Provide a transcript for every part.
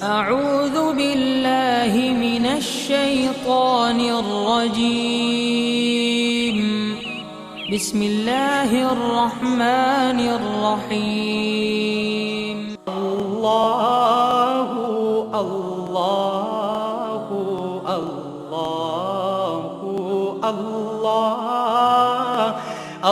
أعوذ बिल्लाहि मिनश्शैतानिर्रजीम बिस्मिल्लाहिर्रहमानिर्रहीम। अल्लाहु अल्लाहु अल्लाहु अल्लाह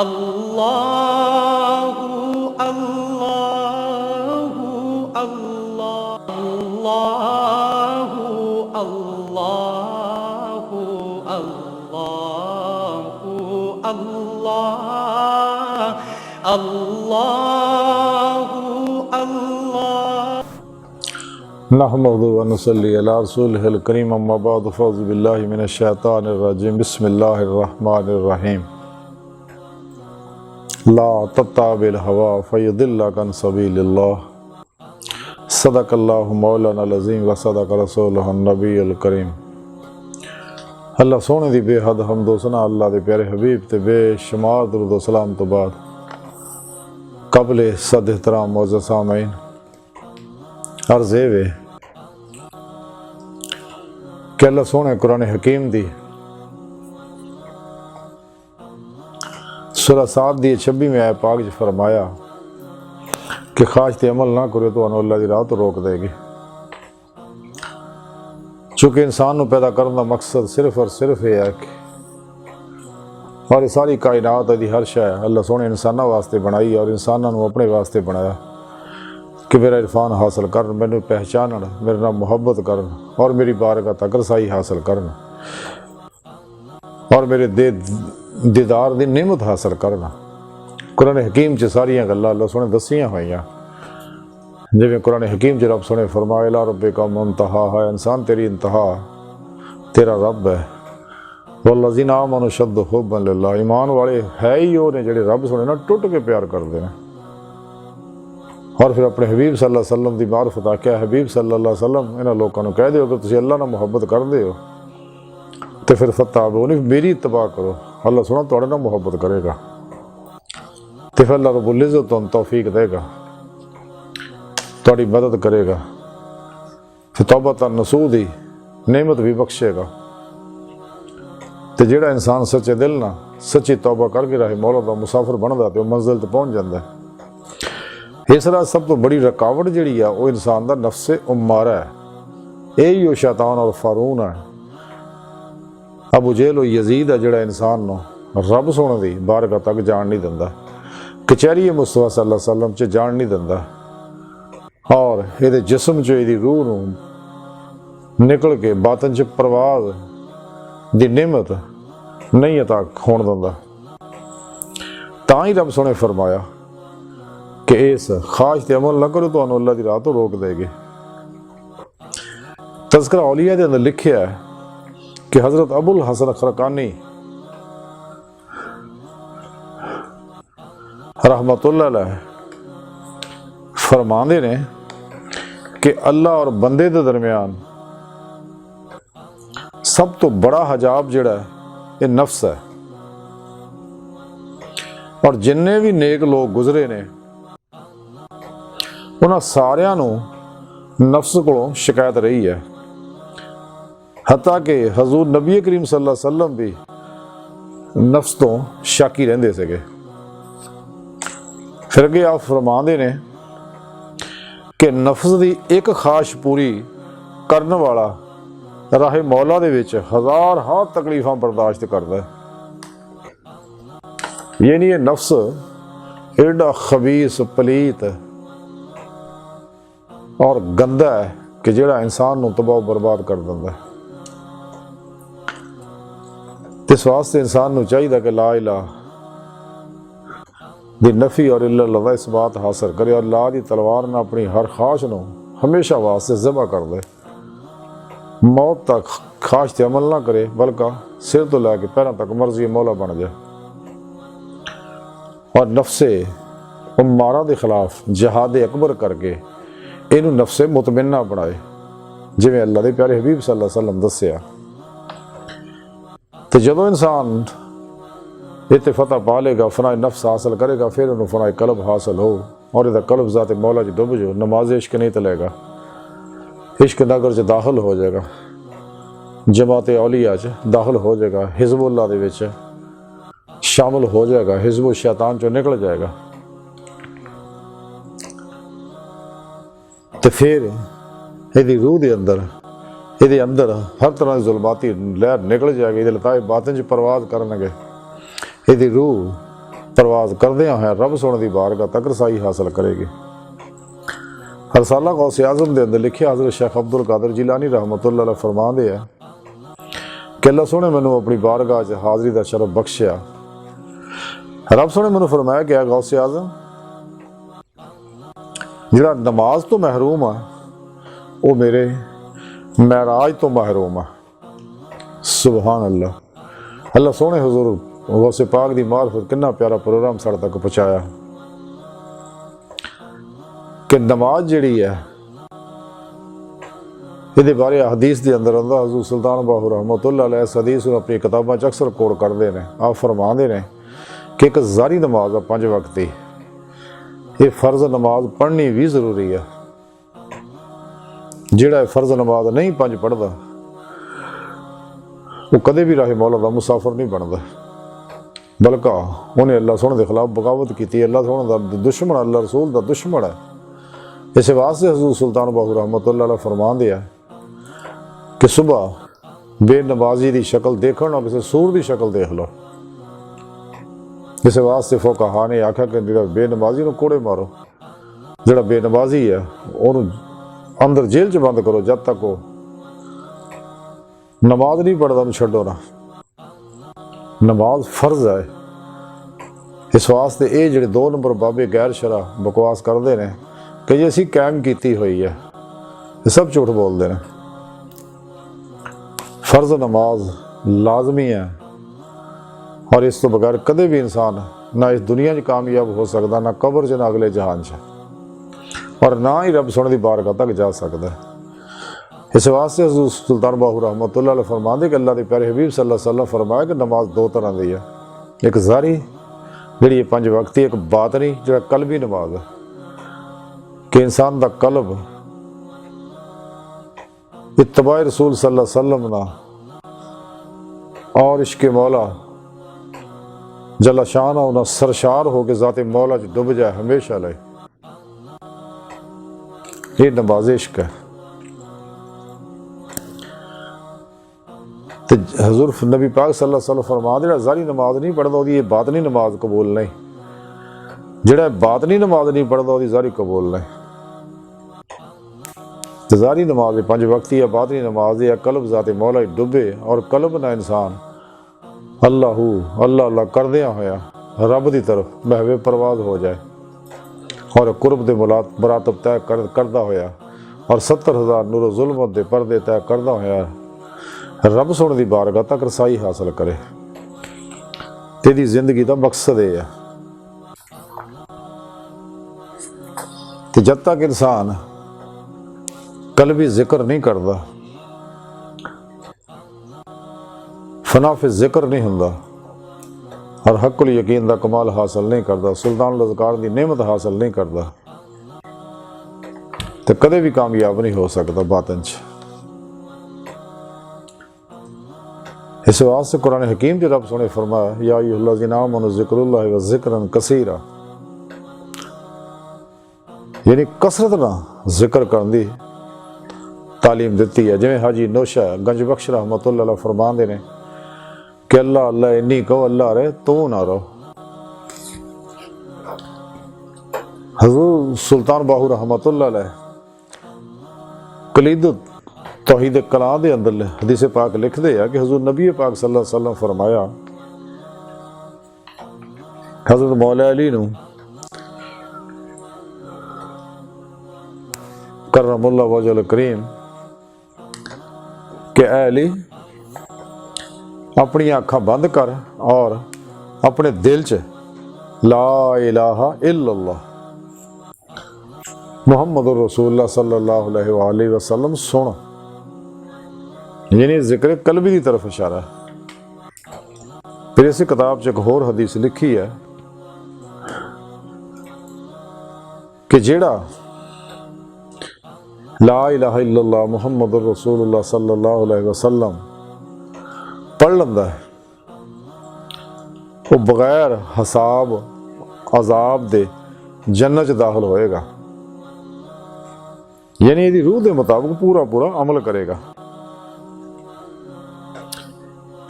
अल्लाहु अल्लाहु अल्लाहु अल्लाहु अल्लाहु अल्लाह अल्लाहु अल्लाह। नहमदु व नसल्ली अला रसूलिहिल करीम अम्मा बाद फ़अऊज़ु बिल्लाहि मिनश्शैतानिर रजीम बिस्मिल्लाहिर रहमानिर रहीम। ला तत्ताबिल हवा फ़युदिल्लक अन सबीलिल्लाह। सदक़ल्लाहु मौलानाल अज़ीम व सदक़ रसूलुहुन नबीयुल करीम। अल्लाह सोने दी बेहद हम्दो सना अल्लाह दे प्यारे हबीब ते बेशुमार दुरूद व सलाम तो बाद कबले सद एहतराम मौजूद सामीन अर्ज़ वे कि अल्लाह सोने कुरान हकीम दी सूरह साद दी 26वीं आयत पाक च फरमाया कि ख्वाहिश ते अमल ना करो तो अल्लाह दी राह तो रोक देगी। चूँकि इंसान को पैदा करने का मकसद सिर्फ और सिर्फ यह है कि और सारी कायनात दी हर शय अल्लाह सोने इंसानों वास्ते बनाई और इंसानों को अपने वास्ते बनाया कि मेरा इरफान हासिल कर, मैंने पहचानन, मेरे नाल मुहब्बत करन और मेरी बारगाह तक रसाई हासिल करन और मेरे दीदार दी नेमत हासिल करन। कुरान हकीम च सारियां गल्लां अल्लाह सोने दसियां होइयां। जिवें कुरान हकीम च रब सोने फरमाया ला रब्बिका मुंतहा है, इंसान तेरी इंतहा तेरा रब है। वल्लज़ीना आमनू अशद्दु हुब्बन लिल्लाह, ईमान वाले है ही वो ने जिहड़े रब सोने नाल टुट के प्यार करते हैं। और फिर अपने हबीब सल्लल्लाहु अलैहि वसल्लम की मारफत आख्या हबीब सल्लल्लाहु अलैहि वसल्लम इन्हां लोगों को कह दो कि तुसीं अल्लाह नाल मुहब्बत करदे हो तो फिर फत्ताबूनी मेरी इत्तबा करो, अल्लाह सोना तुहाडे नाल मुहब्बत करेगा तो फिर अल्लाह रब्बुल इज़्ज़त तुहानूं तौफीक देगा, तुहाडी मदद करेगा, फिर तौबतन नसूह दी नेमत भी बख्शेगा। तो जिहड़ा इंसान सच्चे दिल नाल सच्ची तौबा करके रहे मौला दा मुसाफिर बनदा ते मंजिल ते पहुँच जांदा है। इस तरह सब तो बड़ी रुकावट जिहड़ी है वो इंसान का नफ्से उम्मारा है, यही वो शैतान और फारून है। अबू जेहल और यजीद है जिहड़ा इंसान नूं रब सोने दी बारगाह तक जान नहीं दिंदा, कचहरी मुस्तफा सल्लल्लाहु अलैहि वसल्लम च जान नहीं दिंदा और इहदे जिस्म चो इहदी रूह नूं निकल के बातन च परवाज़ दी नेमत नहीं अता होण दिंदा। तां ही रब सोने फरमाया कि इस ख्वाहिश ते अमल न करो तो अल्लाह की राह तो रोक देगी। तज़किरा औलिया के अंदर लिखिया है कि हज़रत अबुल हसन खरकानी रहमतुल्लाह अलैह फरमांदे ने कि अल्लाह और बंदे के दरमियान सब तो बड़ा हजाब जिहड़ा है ये नफ्स है और जिन्ने भी नेक लोग गुजरे ने उन्हां सारियां नूं नफ्स कोलों शिकायत रही है। हत्ता कि हजूर नबी करीम सल्लल्लाहु अलैहि वसल्लम भी नफ्स तो शाकी रहंदे सीगे। फिर अगे आप फरमांदे ने कि नफ्स की एक ख्वाहिश पूरी करने वाला राहे मौला दे विच हजार हाथ तकलीफां बर्दाश्त करता है। ये नहीं, नफ्स एडा खबीस पलीत और गंदा है कि जिहड़ा इंसान नूं तबाह बर्बाद कर दिंदा है। इस वास्ते इंसान नूं चाहिए कि ला इलाहा दी नफी और इल्लल्लाह इस बात हासिल करे और ला दी तलवार में अपनी हर ख्वाहिश नूं हमेशा वास्ते ज़िबा कर दे। मौत तक ख्वाहिश ते अमल ना करे बल्कि सिर तो लैके पैरों तक मर्जी मौला बन जाए और नफ्से उम्मारा के खिलाफ जिहाद अकबर करके इनू नफ्से मुतमिन्ना बनाए जिवें अल्लाह के प्यारे हबीब सल्लल्लाहु अलैहि वसल्लम दस्सिया। तो जदों इंसान इत्ते फतह पा लेगा, फनाए नफ्स हासिल करेगा, फिर उन्होंने फनाए कल्ब हासिल हो और इहदा कल्ब ज़ाते मौला च डुब जो, नमाज इश्क नहीं तलेगा। इश्क नगर च दाखिल हो जाएगा, जमात औलिया च दाखिल हो जाएगा, हिजबुल्लाह दे विच शामिल हो जाएगा, हिजबुल शैतान चो निकल जाएगा। तो फिर यदि रूह के अंदर ये अंदर हर तरह की जुल्माती लहर निकल जाएगी, ये लताए बातन च परवाज करनगे, यदि रूह परवाज करदियां होया रब सोने की बारगाह तक रसाई हासिल करेगी। रसाला गौसे आज़म के अंदर लिखे हज़रत शेख अब्दुल कादिर जिलानी रहमतुल्लाह अलैह फरमांदे है कि अल्लाह सोने मैनू अपनी बारगाह च हाज़री का शरफ बख्शिया। रब सोने मैनू फरमाया कि गौसे आज़म जिहड़ा नमाज तो महरूम आ वो मेरे महराज तो महरूम आ। सुबहान अल्लाह। अल्लाह सोने हुजूर गौसे पाक दी मार्फत कितना प्यारा प्रोग्राम साढ़े तक पहुँचाया कि नमाज जिहड़ी है ये बारे हदीस के अंदर आंदा हज़ूर सुल्तान बाहू रहमतुल्लाह अलैह इस हदीस को अपनी किताबों च अक्सर कोट करते हैं। आप फरमाते हैं कि एक जारी नमाज है 5 वक्त की, ये फर्ज नमाज पढ़नी भी जरूरी है। जिहड़ा फर्ज नमाज नहीं 5 पढ़ता वो कदे भी राहे मौला दा मुसाफिर नहीं बनता, बल्कि उन्हें अल्लाह सोने के खिलाफ बगावत की, अल्लाह सोने का दुश्मन, अल्लाह रसूल का दुश्मन है। इस वास्ते हज़ूर सुल्तान बाहू रहमतुल्लाह अलैह फरमांदे है कि सुबह बेनमाजी की शक्ल देखो ना किसी सूर की शक्ल देख लो। इस वास्ते फुकहा ने आख्या कि जो बेनमाजी को कोड़े मारो, जो बेनमाजी है उन्होंने अंदर जेल च बंद करो जब तक वो नमाज नहीं पढ़ता उन्हें छड्डो ना। नमाज फर्ज है। इस वास्ते ये जो 2 नंबर बाबे गैर शरा बकवास करते हैं कि जी असी कैम की हुई है, ये सब झूठ बोलते हैं। फर्ज नमाज लाजमी है और इस तो बगैर कदे भी इंसान ना इस दुनिया च कामयाब हो सकता, ना कबर च, ना अगले जहान च, और ना ही रब सोने की बारगाह तक जा सकता है। इस वास्ते हज़ूर सुल्तान बाहू रहमतुल्लाह अलैह फरमांदे कि अल्लाह के प्यारे हबीब सल्लल्लाहु अलैहि वसल्लम फरमाया कि नमाज 2 तरह की है, एक ज़ारी जी 5 वक्त, एक बातनी जो कल्बी नमाज है कि इंसान का कल्ब इत्तबाए रसूल सल्लल्लाहु अलैहि वसल्लम ना और इश्क मौला जला शान होना सरशार हो के ज़ाते मौला च डूब जाए हमेशा ले, ये नमाज इश्क है। तो हजूर नबी पाक सल्लल्लाहु अलैहि वसल्लम फरमाते जो ज़ारी नमाज नहीं पढ़ता वो बातनी नमाज कबूल नहीं, जो बातनी नमाज नहीं पढ़ता वो ज़ारी कबूल नहीं। तो ज़ारी नमाज 5 वक्त या बातनी नमाज या कल्ब ज़ाते मौला डुबे और कल्ब ना इंसान अल्लाह अल्लाह करदिया होया रब की तरफ महवे परवाज हो जाए और कुर्ब दे मुरातब तय करदा होया और 70,000 नूर जुल्मत दे पर्दे तय करदा होया रब सोने की बारगाह तक रसाई हासिल करे। तेरी जिंदगी का मकसद ये है। तो जब तक इंसान कल्बी जिक्र नहीं करता, फनाफे जिक्र नहीं होंदा और हकुल यकीन का कमाल हासिल नहीं करता, सुल्तान लज़कार की नेमत हासिल नहीं करता, तो कदे भी कामयाब नहीं हो सकता बातन च। इस वास्ते कुरान हकीम के रब सोने फरमाया या अय्युहल्लज़ीना आमनू ज़िक्रुल्लाहि व ज़िक्रन कसीरा, यानी कसरत ना जिक्र करने की तालीम दी है। जिमें हाजी नौशा गंज बख्श रहमतुल्लाह अलैह फरमाते हैं कि अल्लाह अल्लाह इन्नी कहो अल्लाह रहे तू ना रहो। हज़ूर सुल्तान बाहू रहमतुल्लाह अलैह कलीद तौहीद कलाम के अंदर हदीस पाक लिखते हैं कि हज़ूर नबी पाक सल्लल्लाहु अलैहि वसल्लम फरमाया हज़रत मौला अली नू करमुल्लाह वजहुल करीम कि ऐ अली अपनी आँखां बंद कर और अपने दिल च ला इलाहा इल्लल्लाह मुहम्मदुर रसूलुल्लाह सल्लल्लाहु अलैहि वसल्लम सुन। यानी जिक्र कल्बी की तरफ इशारा है। फिर इस किताब च एक होर हदीस लिखी है कि जेड़ा ला इलाहा इल्लल्लाह मुहम्मदुर रसूलुल्लाह सल्लल्लाहु अलैहि वसल्लम पढ़ लंदा है, वो बगैर हिसाब अजाब दे जन्नत च दाखिल होएगा। यानी यदि रूह के मुताबिक पूरा पूरा अमल करेगा।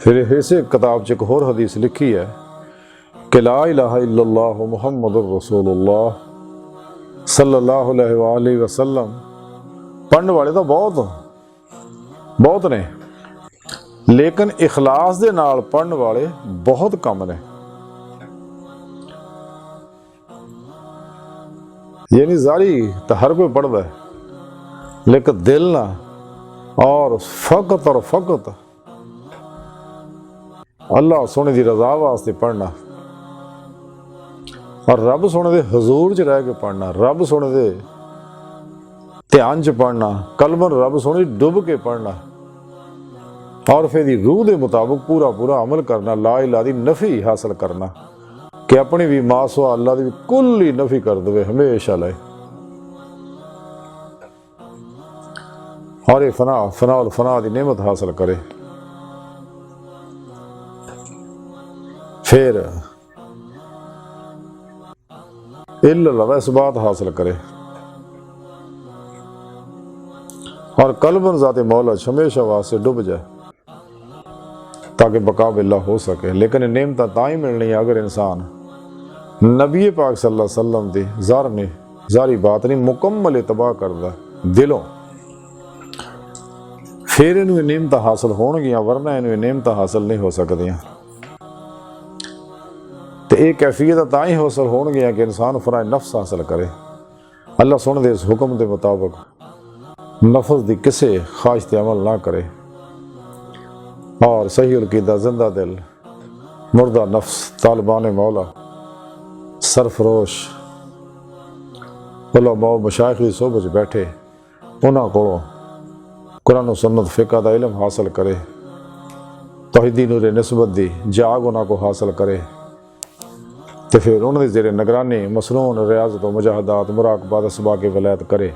फिर इसे किताब च एक होर हदीस लिखी है कि ला इलाहा इल्लल्लाह मुहम्मदुर रसूलुल्लाह सल्लल्लाहु अलैहि वसल्लम पढ़ने वाले तो बहुत ने, लेकिन इखलास दे नाल पढ़ने वाले बहुत कम ने। यानी जारी तो हर कोई पढ़ता है, लेकिन दिल ना और फकत अल्लाह सोने की रजा वास्ते पढ़ना और रब सोने दे हजूर च रह के पढ़ना, रब सोने दे ध्यान च पढ़ना, कलमन रब सोने डुब के पढ़ना और फिर रूह के मुताबिक पूरा पूरा अमल करना, ला इलाहा दी नफी हासिल करना कि अपनी भी मासवा अल्लाह की भी कुल ही नफी कर दे हमेशा लाए। और ये फना की नेमत हासिल करे। फिर इल्लल्लाह इस बात हासिल करे और कल्बन ज़ाते मौला हमेशा वास्ते डूब जाए ताकि बका बिल्ला हो सके। लेकिन नेमत ताई मिलनी है अगर इंसान नबी पाक सल्लल्लाहु अलैहि वसल्लम दी जारी बात नहीं मुकम्मल इतबा करदा दिलों, फिर इन्हू नेमत हासिल होणगियां, वरना इन्हू नेमत हासिल नहीं हो सकदियां। तो ये कैफियत ताई हासिल होणगियां कि इंसान फराए नफ्स हासिल करे, अल्लाह सुन दे इस हुक्म के मुताबिक नफ्स की किसी ख्वाहिश ते अमल ना करे और सही अकीदा जिंदा दिल मुर्दा नफ्स तालिबान मौला सरफरोश उलमा मशाइख की सोबत बैठे उन्होंने को कुरान सुन्नत फ़िक़ह का इल्म हासिल करे, तौहीदी नूर निस्बत दी जाग उन्होंने को हासिल करे, तो फिर उन्होंने जेरे निगरानी मसनून रियाजत मुजाहदात मुराकबात असबा के वलायत करे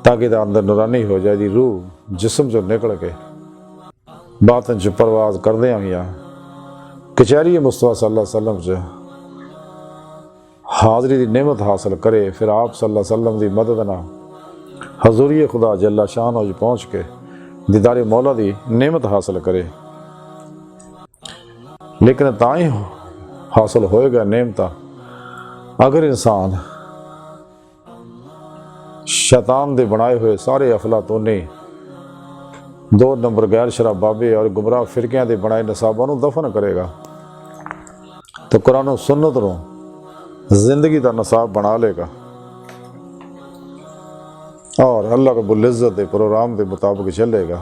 ताकि अंदर नूरानी हो जाए, रूह जिस्म जो निकल के बातन च परवाज करदे हुए कचहरी मुस्तफा सल्लल्लाहु अलैहि वसल्लम च हाज़री की नेमत हासिल करे। फिर आप सल्लल्लाहु अलैहि वसल्लम की मदद ना हजूरी खुदा जल्ला शान पहुँच के दीदारे मौला की नेमत हासिल करे। लेकिन ताई हासिल होएगा नेमत अगर इंसान शैतान दे बनाए हुए सारे अफलातूनी 2 नंबर गैर शराबाबे और गुमराह फिरकियां दे बनाए नसाबा नूं दफन करेगा तो कुरान सुन्नत नूं जिंदगी का नसाब बना लेगा और अल्लाह रब्बुल इज़्ज़त के प्रोग्राम के मुताबिक चलेगा।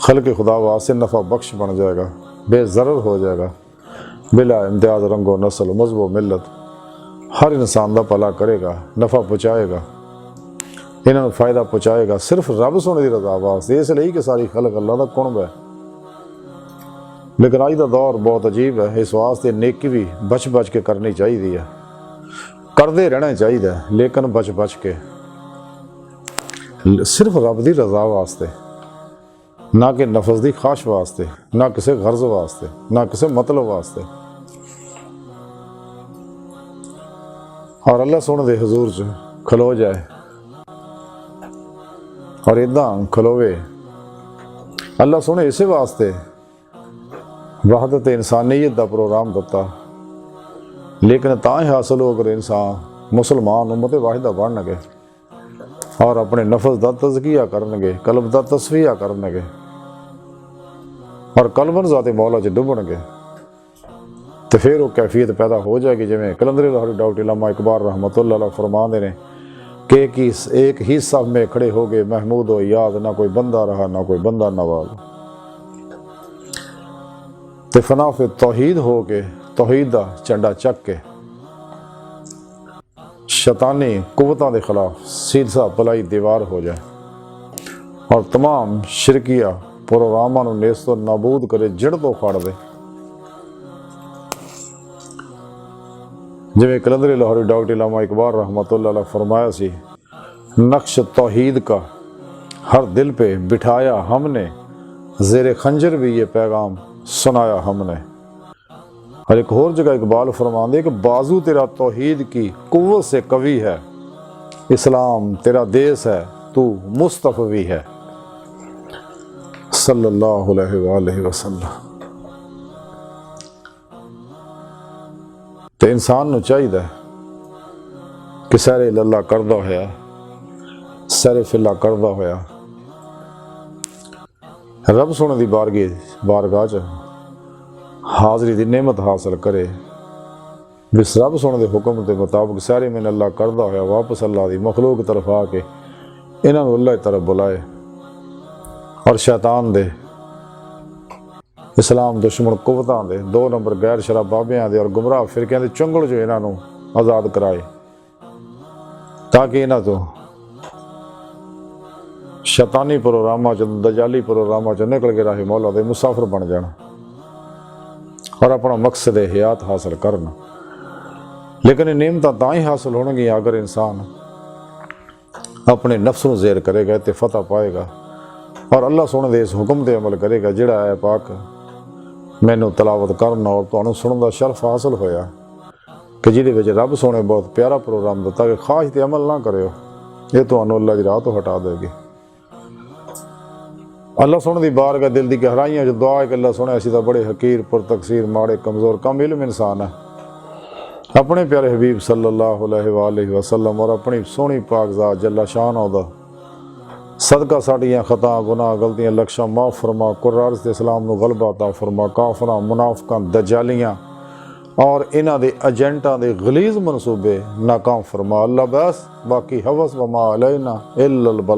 खल्क़ खुदा वास्ते नफ़ा बख्श बन जाएगा, बेज़रर हो जाएगा, बिला इम्तियाज़ रंगो नस्ल मज़हब मिलत हर इंसान का भला करेगा, नफ़ा पहुँचाएगा, इन्होंने फ़ायदा पहुँचाएगा सिर्फ रब सोने की रजा वास्ते, इसलिए कि सारी खल्क अल्लाह का कुणब है। लेकिन अज का दौर बहुत अजीब है, इस वास्ते नेकी भी बच बच के करनी चाहिए है, करते रहना चाहिए, लेकिन बच बच के सिर्फ रब की रजा वास्ते, ना कि नफस की ख्वाहिश वास्ते, ना किसी गर्ज वास्ते, ना किसी मतलब वास्ते। और अल्लाह सोने दे हजूर च खलो जाए और इदा खलोवे। अल्लाह सोने इस वास्ते वहदत इंसानियत का प्रोग्राम दिता, लेकिन ता ही हासिल हो अगर इंसान मुसलमान उम्मत वाहिदा बननगे और अपने नफस का तज़किया करनगे, कल्ब का तस्फिया करनगे और कलबन ज़ाते मौला च डुबणगे, तो फिर वो कैफियत पैदा हो जाएगी। जिमें कलंदरी लाहौरी डॉक्टर इल्लामा इकबाल रहमतुल्लाह अलैह फरमाते हैं कि एक ही सब में खड़े हो गए महमूद हो याद, ना कोई बंदा रहा ना कोई बंदा नवाज। तो फना फिर तौहीद हो के तौहीद का झंडा चक के शैतानी कुव्वतां के खिलाफ सीधा भलाई दीवार हो जाए और तमाम शिरकिया प्रोग्रामां नूं नेस्तो नाबूद करे, जड़ तो फाड़ दे। जिवें कलंदरी लाहौरी डॉक्टर इल्लामा इकबाल रहमतुल्लाह अलैह फरमाया सी नक्श तौहीद का हर दिल पे बिठाया हमने, ज़ेरे खंजर भी ये पैगाम सुनाया हमने। और एक और जगह इकबाल फरमाते कि बाजू तेरा तौहीद की कुव्वत से कवी है, इस्लाम तेरा देश है, तू मुस्तफ़वी है। सल्लल्लाहु अलैहि वसल्लम। तो इंसान नूं चाहिए कि सैरे लल्ला करदा होया, सैरे फिल्ला करदा होया रब सोने दी बारगाह च हाज़री दी नेमत हासिल करे। बिस रब सोने दे हुक्म के मुताबिक सारे मैंने अल्लाह करदा होया वापस अल्लाह दी मखलूक तरफ आके इन्हां नूं अल्लाह तरफ बुलाए और शैतान दे इस्लाम दुश्मन कुवतां दे 2 नंबर गैर शराब बाबियां दे और गुमराह फिरकियां दे चंगल जो इन्हां नूं आज़ाद कराए, ताकि इन्हां तो शैतानी प्रोग्रामां च दजाली प्रोग्रामां च निकल के राही मौला दे मुसाफिर बन जाण और अपना मकसद हयात हासिल करन। लेकिन नेमतां तां ही हासिल होणगियां अगर इंसान अपने नफ्स नूं ज़ेर करेगा तो फतह पाएगा और अल्लाह सोने दे इस हुक्म ते अमल करेगा जिहड़ा है पाक मैनू तलावत करना और तुहानूं सुनन दा शरफ हासिल होया कि जिहदे विच रब सोने बहुत प्यारा प्रोग्राम दिता कि खाश ते अमल ना करियो, ये तुहानूं अल्लाह दी राह तो हटा देगी। अल्लाह सोने दी बारगाह दिल दी गहराइयां जो दुआ है कि अल्लाह सोने असीं तां बड़े हकीर पुरतकसीर माड़े कमज़ोर कम इल्म इंसान है। अपने प्यारे हबीब सल्लल्लाहु अलैहि वसल्लम और अपनी सोहनी पाक ज़ात जल्ला शान ओदा सदका साड़ियाँ खता गुनाह गलतियाँ लक्ष्य माफ़ फरमा, कुरार से इस्लाम नूं गलबा अता फरमा, काफरां मुनाफिकां दजालियाँ और इन्हां दे एजेंटां दे गलीज़ मनसूबे नाकाम फरमा। अल्लाह बस बाकी हवस व मा अलैना इल्लल बलाग।